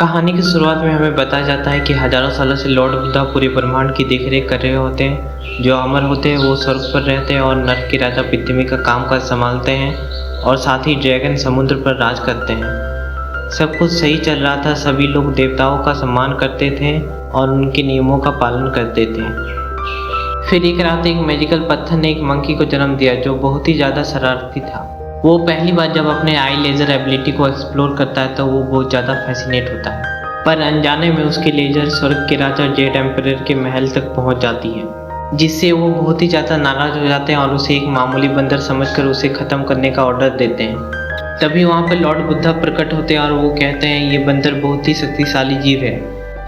कहानी की शुरुआत में हमें बताया जाता है कि हजारों सालों से लॉर्ड बुद्धा पूरे ब्रह्मांड की देखरेख कर रहे होते हैं। जो अमर होते हैं वो स्वर्ग पर रहते हैं और नर्क के राजा पृथ्वी का कामकाज संभालते हैं और साथ ही ड्रैगन समुद्र पर राज करते हैं। सब कुछ सही चल रहा था, सभी लोग देवताओं का सम्मान करते थे और उनके नियमों का पालन करते थे। फिर एक रात एक मैजिकल पत्थर ने एक मंकी को जन्म दिया जो बहुत ही ज़्यादा शरारती था। वो पहली बार जब अपने आई लेज़र एबिलिटी को एक्सप्लोर करता है तो वो बहुत ज़्यादा फैसिनेट होता है, पर अनजाने में उसके लेज़र स्वर्ग के राजा जेड एम्परर के महल तक पहुंच जाती है, जिससे वो बहुत ही ज़्यादा नाराज़ हो जाते हैं और उसे एक मामूली बंदर समझकर उसे ख़त्म करने का ऑर्डर देते हैं। तभी वहाँ पर लॉर्ड बुद्धा प्रकट होते हैं और वो कहते हैं ये बंदर बहुत ही शक्तिशाली जीव है,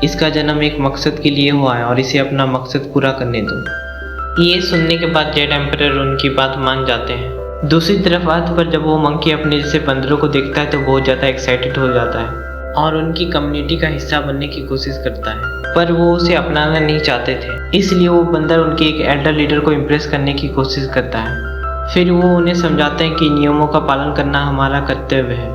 इसका जन्म एक मकसद के लिए हुआ है और इसे अपना मकसद पूरा करने दो। ये सुनने के बाद जेड एम्परर उनकी बात मान जाते हैं। दूसरी तरफ अर्थ पर जब वो मंकी अपने जैसे बंदरों को देखता है तो बहुत ज़्यादा एक्साइटेड हो जाता है और उनकी कम्युनिटी का हिस्सा बनने की कोशिश करता है, पर वो उसे अपनाना नहीं चाहते थे, इसलिए वो बंदर उनके एक एल्डर लीडर को इम्प्रेस करने की कोशिश करता है। फिर वो उन्हें समझाते हैं कि नियमों का पालन करना हमारा कर्तव्य है,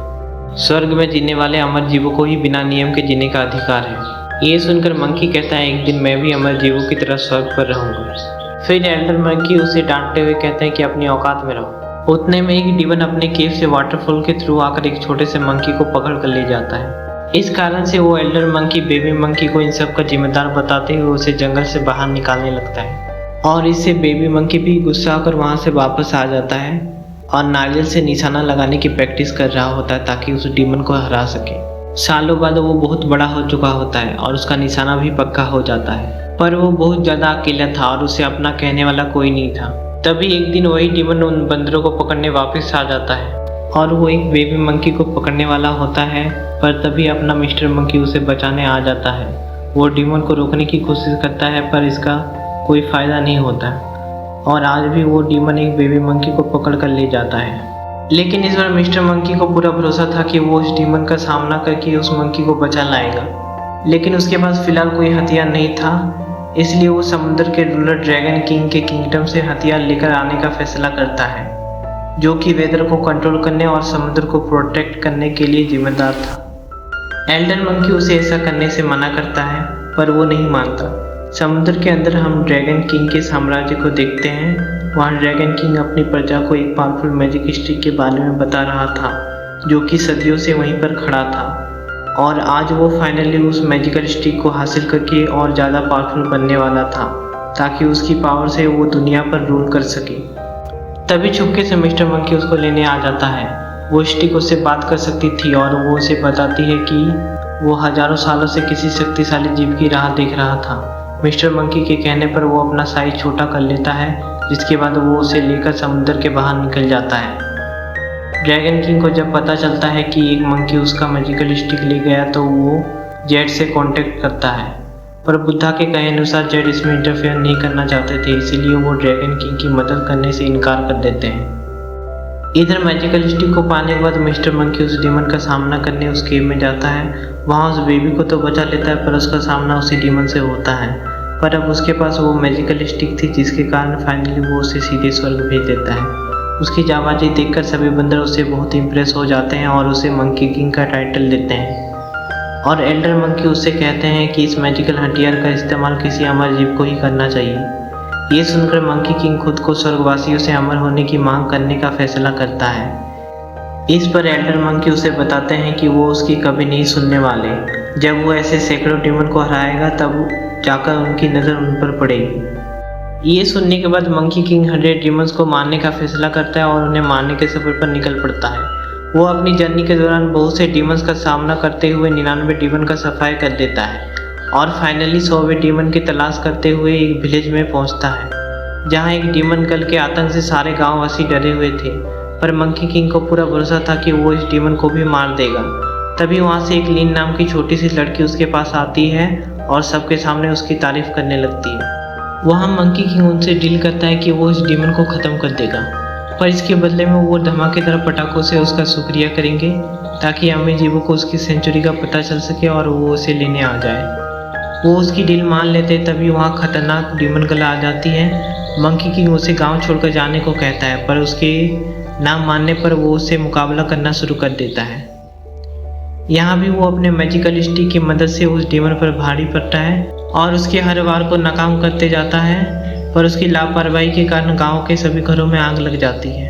स्वर्ग में जीने वाले अमर जीवों को ही बिना नियम के जीने का अधिकार है। ये सुनकर मंकी कहता है एक दिन मैं भी अमर जीवों की तरह स्वर्ग पर रहूंगा। फिर एल्डर मंकी उसे डांटते हुए कहते हैं कि अपनी औकात में रहो। उतने में एक डीमन अपने केव से वाटरफॉल के थ्रू आकर एक छोटे से मंकी को पकड़ कर ले जाता है। इस कारण से वो एल्डर मंकी बेबी मंकी को इन सब का जिम्मेदार बताते हुए उसे जंगल से बाहर निकालने लगता है और इससे बेबी मंकी भी गुस्सा होकर वहाँ से वापस आ जाता है और नारियल से निशाना लगाने की प्रैक्टिस कर रहा होता है ताकि उस डीमन को हरा सके। सालों बाद वो बहुत बड़ा हो चुका होता है और उसका निशाना भी पक्का हो जाता है, पर वो बहुत ज़्यादा अकेला था और उसे अपना कहने वाला कोई नहीं था। तभी एक दिन वही डीमन उन बंदरों को पकड़ने वापस आ जाता है और वो एक बेबी मंकी को पकड़ने वाला होता है, पर तभी अपना मिस्टर मंकी उसे बचाने आ जाता है। वो डीमन को रोकने की कोशिश करता है पर इसका कोई फ़ायदा नहीं होता और आज भी वो डीमन एक बेबी मंकी को पकड़ कर ले जाता है। लेकिन इस बार मिस्टर मंकी को पूरा भरोसा था कि वो उस डीमन का सामना करके उस मंकी को बचा लाएगा, लेकिन उसके पास फिलहाल कोई हथियार नहीं था, इसलिए वो समुद्र के रूलर ड्रैगन किंग के किंगडम से हथियार लेकर आने का फैसला करता है, जो कि वेदर को कंट्रोल करने और समुद्र को प्रोटेक्ट करने के लिए जिम्मेदार था। एल्डर मंकी उसे ऐसा करने से मना करता है पर वो नहीं मानता। समुद्र के अंदर हम ड्रैगन किंग के साम्राज्य को देखते हैं। वहाँ ड्रैगन किंग अपनी प्रजा को एक पावरफुल मैजिक स्टिक के बारे में बता रहा था, जो कि सदियों से वहीं पर खड़ा था और आज वो फाइनली उस मैजिकल स्टिक को हासिल करके और ज़्यादा पावरफुल बनने वाला था ताकि उसकी पावर से वो दुनिया पर रूल कर सके। तभी चुपके से मिस्टर मंकी उसको लेने आ जाता है। वो स्टिक उससे बात कर सकती थी और वो उसे बताती है कि वो हजारों सालों से किसी शक्तिशाली जीव की राह देख रहा था। मिस्टर मंकी के कहने पर वो अपना साइज छोटा कर लेता है, जिसके बाद वो उसे लेकर समुद्र के बाहर निकल जाता है। ड्रैगन किंग को जब पता चलता है कि एक मंकी उसका मैजिकल स्टिक ले गया तो वो जेड से कांटेक्ट करता है, पर बुद्धा के कहे अनुसार जेड इसमें इंटरफेयर नहीं करना चाहते थे, इसीलिए वो ड्रैगन किंग की मदद करने से इनकार कर देते हैं। इधर मैजिकल स्टिक को पाने के बाद मिस्टर मंकी उस डीमन का सामना करने उस केव में जाता है। वहाँ उस बेबी को तो बचा लेता है पर उसका सामना उसी डीमन से होता है, पर अब उसके पास वो मैजिकल स्टिक थी जिसके कारण फाइनली वो उसे सीधे स्वर्ग भेज देता है। उसकी जाबाजी देखकर सभी बंदर उससे बहुत इम्प्रेस हो जाते हैं और उसे मंकी किंग का टाइटल देते हैं और एल्डर मंकी उससे कहते हैं कि इस मैजिकल हथियार का इस्तेमाल किसी अमर जीव को ही करना चाहिए। ये सुनकर मंकी किंग खुद को स्वर्गवासियों से अमर होने की मांग करने का फैसला करता है। इस पर एल्डर मंकी उसे बताते हैं कि वो उसकी कभी नहीं सुनने वाले। जब वो ऐसे सैकड़ों डीमन को हराएगा तब जाकर उनकी नज़र उन पर पड़ेगी। ये सुनने के बाद मंकी किंग 100 डीमंस को मारने का फैसला करता है और उन्हें मारने के सफर पर निकल पड़ता है। वो अपनी जर्नी के दौरान बहुत से डीमंस का सामना करते हुए 99 डीमन का सफाई कर देता है और फाइनली 100वें डीमन की तलाश करते हुए एक विलेज में पहुंचता है, जहां एक डीमन कल के आतंक से सारे गांववासी डरे हुए थे, पर मंकी किंग को पूरा भरोसा था कि वो इस डीमन को भी मार देगा। तभी वहाँ से एक लीन नाम की छोटी सी लड़की उसके पास आती है और सबके सामने उसकी तारीफ करने लगती है। वहाँ मंकी किंग उनसे डील करता है कि वो इस डीमन को ख़त्म कर देगा, पर इसके बदले में वो धमाकेदार पटाखों से उसका शुक्रिया करेंगे ताकि अमीर जीवों को उसकी सेंचुरी का पता चल सके और वो उसे लेने आ जाए। वो उसकी डील मान लेते। तभी वहाँ खतरनाक डीमन गर्ल आ जाती है। मंकी किंग उसे गांव छोड़कर जाने को कहता है, पर उसके ना मानने पर वो उससे मुकाबला करना शुरू कर देता है। यहाँ भी वो अपने मैजिकल स्टिक की मदद से उस डेमन पर भारी पड़ता है और उसके हर वार को नाकाम करते जाता है, पर उसकी लापरवाही के कारण गांव के सभी घरों में आग लग जाती है।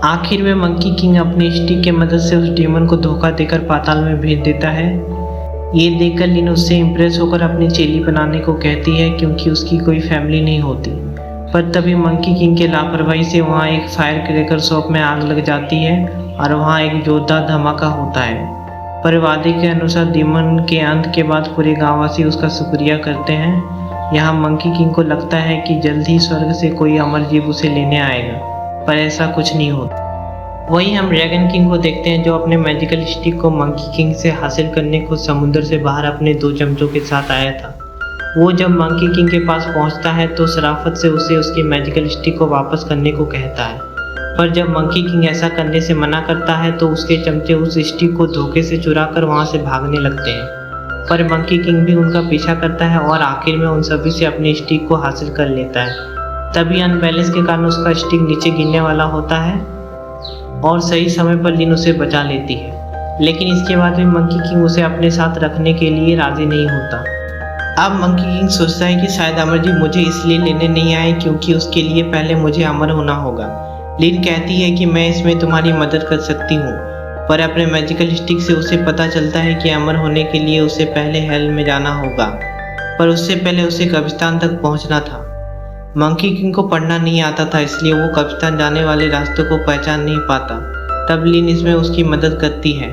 आखिर में मंकी किंग अपनी स्टिक की मदद से उस डेमन को धोखा देकर पाताल में भेज देता है। ये देखकर लिन उससे इम्प्रेस होकर अपनी चेली बनाने को कहती है, क्योंकि उसकी कोई फैमिली नहीं होती। पर तभी मंकी किंग के लापरवाही से वहाँ एक फायर क्रैकर शॉप में आग लग जाती है और वहाँ एक जोरदार धमाका होता है। पर वादे के अनुसार डेमन के अंत के बाद पूरे गांववासी उसका शुक्रिया करते हैं। यहाँ मंकी किंग को लगता है कि जल्द ही स्वर्ग से कोई अमर जीव उसे लेने आएगा, पर ऐसा कुछ नहीं होता। वहीं हम ड्रैगन किंग को देखते हैं, जो अपने मैजिकल स्टिक को मंकी किंग से हासिल करने को समुद्र से बाहर अपने 2 चमचों के साथ आया था। वो जब मंकी किंग के पास पहुंचता है तो शराफत से उसे उसकी मैजिकल स्टिक को वापस करने को कहता है, पर जब मंकी किंग ऐसा करने से मना करता है तो उसके चमचे उस स्टिक को धोखे से चुरा कर वहाँ से भागने लगते हैं। पर मंकी किंग भी उनका पीछा करता है और आखिर में उन सभी से अपनी स्टिक को हासिल कर लेता है। तभी अनबैलेंस के कारण उसका स्टिक नीचे गिरने वाला होता है और सही समय पर लिन उसे बचा लेती है, लेकिन इसके बाद भी मंकी किंग उसे अपने साथ रखने के लिए राजी नहीं होता। अब मंकी किंग सोचता है कि शायद अमर जी मुझे इसलिए लेने नहीं आए क्योंकि उसके लिए पहले मुझे अमर होना होगा। लिन कहती है कि मैं इसमें तुम्हारी मदद कर सकती हूँ, पर अपने मैजिकल स्टिक से उसे पता चलता है कि अमर होने के लिए उसे पहले हेल में जाना होगा, पर उससे पहले उसे कब्रिस्तान तक पहुँचना था। मंकी किंग को पढ़ना नहीं आता था, इसलिए वो कब्रिस्तान जाने वाले रास्तों को पहचान नहीं पाता। तब लिन इसमें उसकी मदद करती है।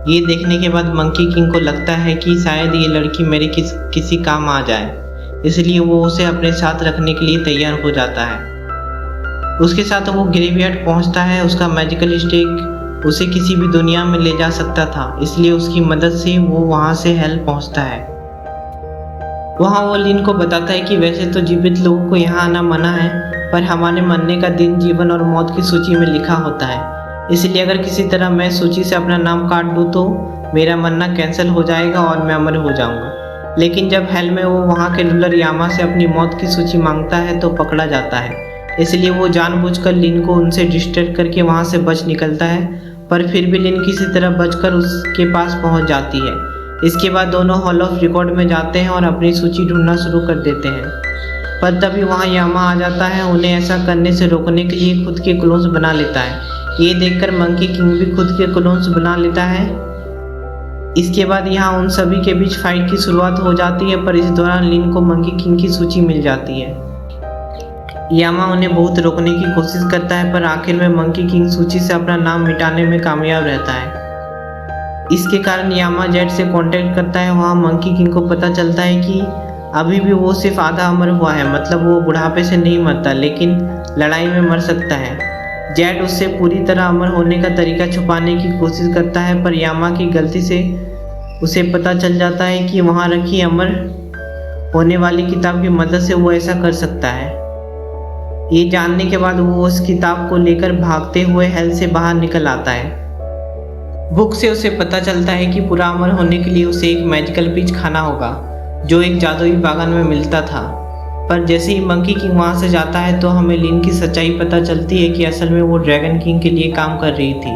ये देखने के बाद मंकी किंग को लगता है कि शायद ये लड़की मेरे किसी काम आ जाए, इसलिए वो उसे अपने साथ रखने के लिए तैयार हो जाता है। उसके साथ वो ग्रेवयार्ड पहुंचता है। उसका मैजिकल स्टिक उसे किसी भी दुनिया में ले जा सकता था, इसलिए उसकी मदद से वो वहां से हेल पहुंचता है। वहाँ वो लिन को बताता है कि वैसे तो जीवित लोगों को यहाँ आना मना है, पर हमारे मरने का दिन जीवन और मौत की सूची में लिखा होता है, इसलिए अगर किसी तरह मैं सूची से अपना नाम काट दूँ तो मेरा मरना कैंसिल हो जाएगा और मैं अमर हो जाऊँगा। लेकिन जब हेल में वो वहाँ के रूलर यामा से अपनी मौत की सूची मांगता है तो पकड़ा जाता है, इसलिए वो जानबूझकर लिन को उनसे डिस्ट्रैक्ट करके वहाँ से बच निकलता है, पर फिर भी लिन किसी तरह बचकर उसके पास पहुँच जाती है। इसके बाद दोनों हॉल ऑफ रिकॉर्ड में जाते हैं और अपनी सूची ढूंढना शुरू कर देते हैं, पर तभी वहाँ यामा आ जाता है। उन्हें ऐसा करने से रोकने के लिए खुद के क्लोन्स बना लेता है। ये देखकर मंकी किंग भी खुद के क्लोन्स बना लेता है। इसके बाद यहाँ उन सभी के बीच फाइट की शुरुआत हो जाती है, पर इस दौरान लिन को मंकी किंग की सूची मिल जाती है। यामा उन्हें बहुत रोकने की कोशिश करता है, पर आखिर में मंकी किंग सूची से अपना नाम मिटाने में कामयाब रहता है। इसके कारण यामा जेट से कांटेक्ट करता है। वहाँ मंकी किंग को पता चलता है कि अभी भी वो सिर्फ आधा अमर हुआ है, मतलब वो बुढ़ापे से नहीं मरता, लेकिन लड़ाई में मर सकता है। जेट उससे पूरी तरह अमर होने का तरीका छुपाने की कोशिश करता है, पर यामा की गलती से उसे पता चल जाता है कि वहाँ रखी अमर होने वाली किताब की मदद से वो ऐसा कर सकता है। ये जानने के बाद वो उस किताब को लेकर भागते हुए हेल से बाहर निकल आता है। बुक से उसे पता चलता है कि पूरा अमर होने के लिए उसे एक मैजिकल पीच खाना होगा, जो एक जादुई बागान में मिलता था। पर जैसे ही मंकी किंग वहाँ से जाता है तो हमें लिन की सच्चाई पता चलती है कि असल में वो ड्रैगन किंग के लिए काम कर रही थी,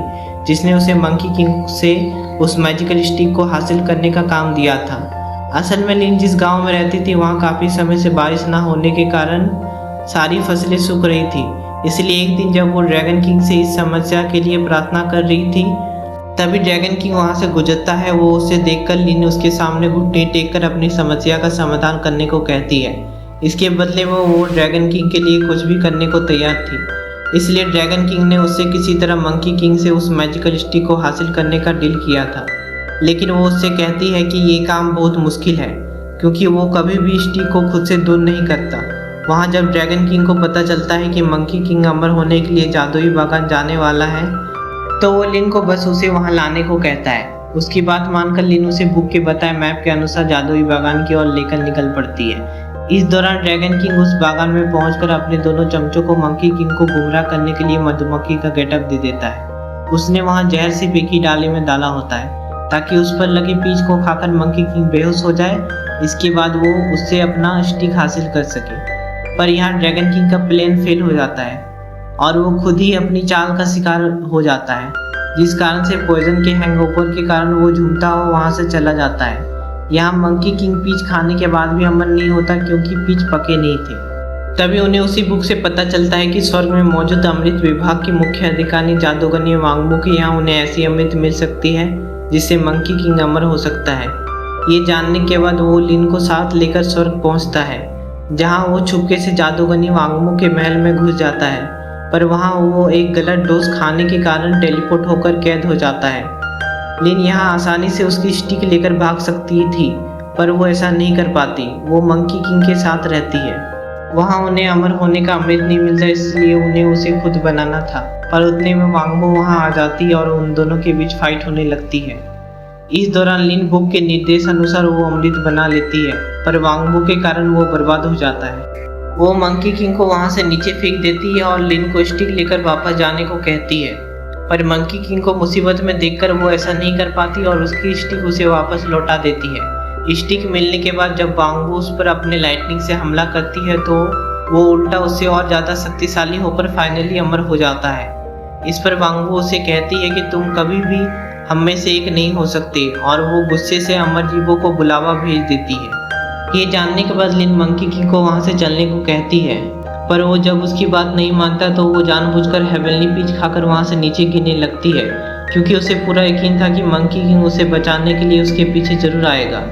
जिसने उसे मंकी किंग से उस मैजिकल स्टिक को हासिल करने का काम दिया था। असल में लिन जिस गांव में रहती थी वहाँ काफ़ी समय से बारिश ना होने के कारण सारी फसलें सूख रही थी, इसलिए एक दिन जब वो ड्रैगन किंग से इस समस्या के लिए प्रार्थना कर रही थी, तभी ड्रैगन किंग वहाँ से गुजरता है। वो उसे देखकर लिन उसके सामने घुटने टेक कर अपनी समस्या का समाधान करने को कहती है। इसके बदले वो ड्रैगन किंग के लिए कुछ भी करने को तैयार थी, इसलिए ड्रैगन किंग ने उससे किसी तरह मंकी किंग से उस मैजिकल स्टिक को हासिल करने का डील किया था। लेकिन वो उससे कहती है कि ये काम बहुत मुश्किल है, क्योंकि वो कभी भी स्टिक को खुद से दूर नहीं करता। वहाँ जब ड्रैगन किंग को पता चलता है कि मंकी किंग अमर होने के लिए जादुई बागान जाने वाला है, तो वो लिन को बस उसे वहाँ लाने को कहता है। उसकी बात मानकर लिन उसे बुक के बताए मैप के अनुसार जादुई बागान की ओर लेकर निकल पड़ती है। इस दौरान ड्रैगन किंग उस बागान में पहुंचकर अपने दोनों चमचों को मंकी किंग को गुमराह करने के लिए मधुमक्खी का गेटअप दे देता है। उसने वहाँ जहर सी पेकी डाली में डाला होता है ताकि उस पर लगी पीच को खाकर मंकी किंग बेहोश हो जाए। इसके बाद वो उससे अपना स्टिक हासिल कर सके, पर यहाँ ड्रैगन किंग का प्लान फेल हो जाता है और वो खुद ही अपनी चाल का शिकार हो जाता है। जिस कारण से पॉइजन के हैंगओवर के कारण वो झूमता हुआ वहाँ से चला जाता है। यहाँ मंकी किंग पीच खाने के बाद भी अमर नहीं होता क्योंकि पीच पके नहीं थे। तभी उन्हें उसी बुक से पता चलता है कि स्वर्ग में मौजूद अमृत विभाग की मुख्य अधिकारी जादूगरनी वांगमो के यहाँ उन्हें ऐसी अमृत मिल सकती है जिससे मंकी किंग अमर हो सकता है। ये जानने के बाद वो लिन को साथ लेकर स्वर्ग पहुंचता है, जहां वो छुपके से जादूगरनी वांगमो के महल में घुस जाता है, पर वहां वो एक गलत डोज खाने के कारण टेलीपोर्ट होकर कैद हो जाता है। लिन यहाँ आसानी से उसकी स्टिक लेकर भाग सकती थी, पर वो ऐसा नहीं कर पाती। वो मंकी किंग के साथ रहती है। वहाँ उन्हें अमर होने का अमृत नहीं मिलता, इसलिए उन्हें उसे खुद बनाना था। पर उतने में वांगमो वहाँ आ जाती है और उन दोनों के बीच फाइट होने लगती है। इस दौरान लिन बुक के निर्देश अनुसार वो अमृत बना लेती है, पर वांगमो के कारण वो बर्बाद हो जाता है। वो मंकी किंग को वहाँ से नीचे फेंक देती है और लिन को स्टिक लेकर वापस जाने को कहती है, पर मंकी किंग को मुसीबत में देखकर वो ऐसा नहीं कर पाती और उसकी स्टिक उसे वापस लौटा देती है। स्टिक मिलने के बाद जब वांगमो उस पर अपने लाइटनिंग से हमला करती है तो वो उल्टा उससे और ज़्यादा शक्तिशाली होकर फाइनली अमर हो जाता है। इस पर वांगमो उसे कहती है कि तुम कभी भी हम में से एक नहीं हो सकते, और वो गुस्से से अमर जीवों को बुलावा भेज देती है। ये जानने के बाद लिन मंकी किंग को वहाँ से चलने को कहती है, पर वो जब उसकी बात नहीं मानता तो वो जानबूझकर हेवनली पीच खाकर वहाँ से नीचे गिरने लगती है, क्योंकि उसे पूरा यकीन था कि मंकी किंग उसे बचाने के लिए उसके पीछे जरूर आएगा,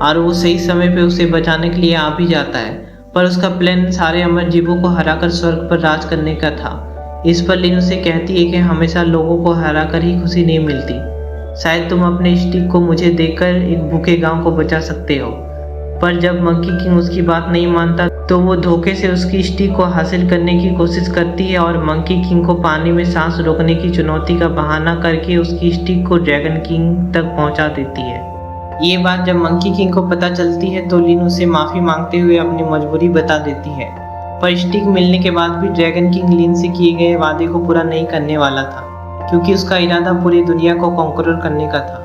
और वो सही समय पे उसे बचाने के लिए आ भी जाता है। पर उसका प्लान सारे अमर जीवों को हराकर स्वर्ग पर राज करने का था। इस पर लिन उसे कहती है कि हमेशा लोगों को हराकर ही खुशी नहीं मिलती, शायद तुम अपने स्टिक को मुझे देकर एक भूखे गांव को बचा सकते हो। पर जब मंकी किंग उसकी बात नहीं मानता तो वो धोखे से उसकी स्टिक को हासिल करने की कोशिश करती है और मंकी किंग को पानी में सांस रोकने की चुनौती का बहाना करके उसकी स्टिक को ड्रैगन किंग तक पहुंचा देती है। ये बात जब मंकी किंग को पता चलती है तो लिन उसे माफ़ी मांगते हुए अपनी मजबूरी बता देती है, पर स्टिक मिलने के बाद भी ड्रैगन किंग लिन से किए गए वादे को पूरा नहीं करने वाला था, क्योंकि उसका इरादा पूरी दुनिया को कॉन्करर करने का था।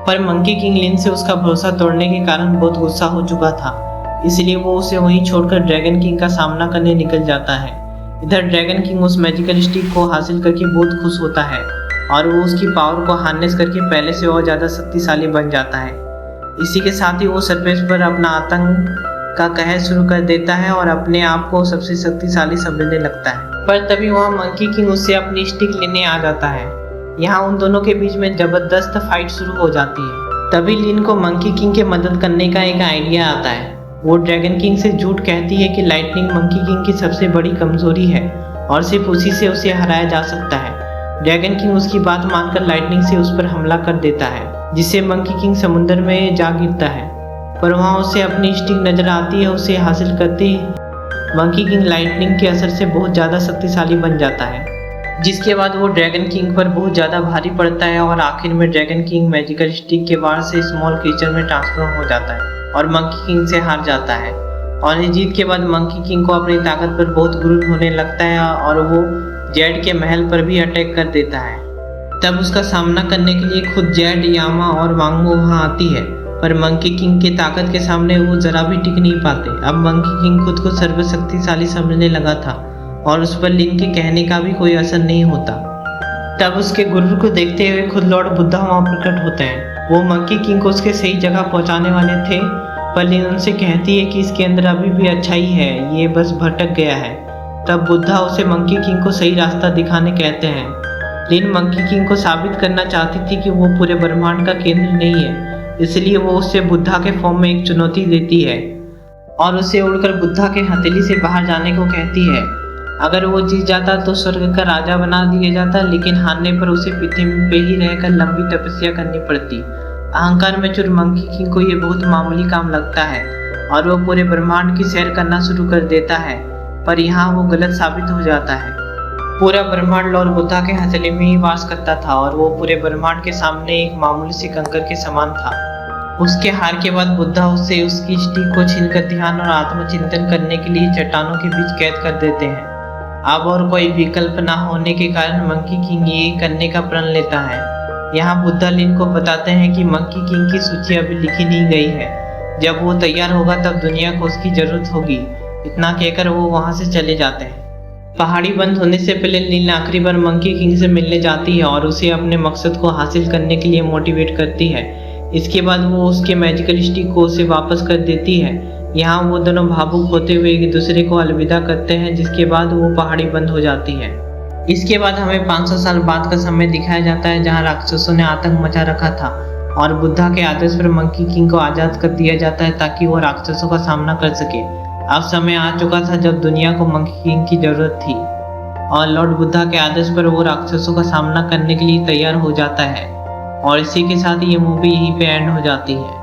पर मंकी किंग लिन से उसका भरोसा तोड़ने के कारण बहुत गुस्सा हो चुका था, इसलिए वो उसे वहीं छोड़कर ड्रैगन किंग का सामना करने निकल जाता है। इधर ड्रैगन किंग उस मैजिकल स्टिक को हासिल करके बहुत खुश होता है और वो उसकी पावर को हार्नेस करके पहले से और ज़्यादा शक्तिशाली बन जाता है। इसी के साथ ही वो सरफेस पर अपना आतंक का कहर शुरू कर देता है और अपने आप को सबसे शक्तिशाली समझने लगता है। पर तभी वहाँ मंकी किंग उससे अपनी स्टिक लेने आ जाता है। यहाँ उन दोनों के बीच में जबरदस्त फाइट शुरू हो जाती है। तभी लिन को मंकी किंग की मदद करने का एक आइडिया आता है। वो ड्रैगन किंग से झूठ कहती है कि लाइटनिंग मंकी किंग की सबसे बड़ी कमजोरी है और सिर्फ उसी से उसे हराया जा सकता है। ड्रैगन किंग उसकी बात मानकर लाइटनिंग से उस पर हमला कर देता है, जिससे मंकी किंग समुद्र में जा गिरता है। पर वहाँ उसे अपनी स्टिक नजर आती है। उसे हासिल करते ही मंकी किंग लाइटनिंग के असर से बहुत ज़्यादा शक्तिशाली बन जाता है, जिसके बाद वो ड्रैगन किंग पर बहुत ज़्यादा भारी पड़ता है और आखिर में ड्रैगन किंग मैजिकल स्टिक के वार से स्मॉल क्रीचर में ट्रांसफॉर्म हो जाता है और मंकी किंग से हार जाता है। और इस जीत के बाद मंकी किंग को अपनी ताकत पर बहुत गुरूर होने लगता है और वो जेड के महल पर भी अटैक कर देता है। तब उसका सामना करने के लिए खुद जेड, यामा और वांगमो वहाँ आती है, पर मंकी किंग की ताकत के सामने वो जरा भी टिक नहीं पाते। अब मंकी किंग खुद को सर्वशक्तिशाली समझने लगा था और उस पर लिन के कहने का भी कोई असर नहीं होता। तब उसके गुरु को देखते हुए खुद लॉर्ड बुद्धा वहाँ प्रकट होते हैं। वो मंकी किंग को उसके सही जगह पहुँचाने वाले थे, पर लिन उनसे कहती है कि इसके अंदर अभी भी अच्छाई है, ये बस भटक गया है। तब बुद्धा उसे मंकी किंग को सही रास्ता दिखाने कहते हैं। लिन मंकी किंग को साबित करना चाहती थी कि वो पूरे ब्रह्मांड का केंद्र नहीं है, इसलिए वो उससे बुद्धा के फॉर्म में एक चुनौती देती है और उसे उड़कर बुद्धा के हथेली से बाहर जाने को कहती है। अगर वो जीत जाता तो स्वर्ग का राजा बना दिया जाता, लेकिन हारने पर उसे पृथ्वी पे ही रहकर लंबी तपस्या करनी पड़ती। अहंकार में चूर मंकी किंग को ये बहुत मामूली काम लगता है और वो पूरे ब्रह्मांड की सैर करना शुरू कर देता है, पर यहाँ वो गलत साबित हो जाता है। पूरा ब्रह्मांड लॉर्ड बुद्धा के हथेली में ही वास करता था और वो पूरे ब्रह्मांड के सामने एक मामूली सी कंकर के समान था। उसके हार के बाद बुद्धा उससे उसकी स्टिक को छीनकर ध्यान और आत्मचिंतन करने के लिए चट्टानों के बीच कैद कर देते हैं। अब और कोई विकल्प ना होने के कारण मंकी किंग ये करने का प्रण लेता है। यहाँ बुद्धा लिन को बताते हैं कि मंकी किंग की सूची अभी लिखी नहीं गई है, जब वो तैयार होगा तब दुनिया को उसकी जरूरत होगी। इतना कहकर वो वहाँ से चले जाते हैं। पहाड़ी बंद होने से पहले नील आखिरी बार मंकी किंग से मिलने जाती है और उसे अपने मकसद को हासिल करने के लिए मोटिवेट करती है। इसके बाद वो उसके मैजिकल स्टिक को उसे वापस कर देती है। यहाँ वो दोनों भावुक होते हुए एक दूसरे को अलविदा करते हैं, जिसके बाद वो पहाड़ी बंद हो जाती है। इसके बाद हमें 500 साल बाद का समय दिखाया जाता है, जहाँ राक्षसों ने आतंक मचा रखा था और बुद्धा के आदेश पर मंकी किंग को आज़ाद कर दिया जाता है ताकि वो राक्षसों का सामना कर सके। अब समय आ चुका था जब दुनिया को मंकी किंग की जरूरत थी और लॉर्ड बुद्धा के आदेश पर वो राक्षसों का सामना करने के लिए तैयार हो जाता है। और इसी के साथ ये मूवी यहीं पे एंड हो जाती है।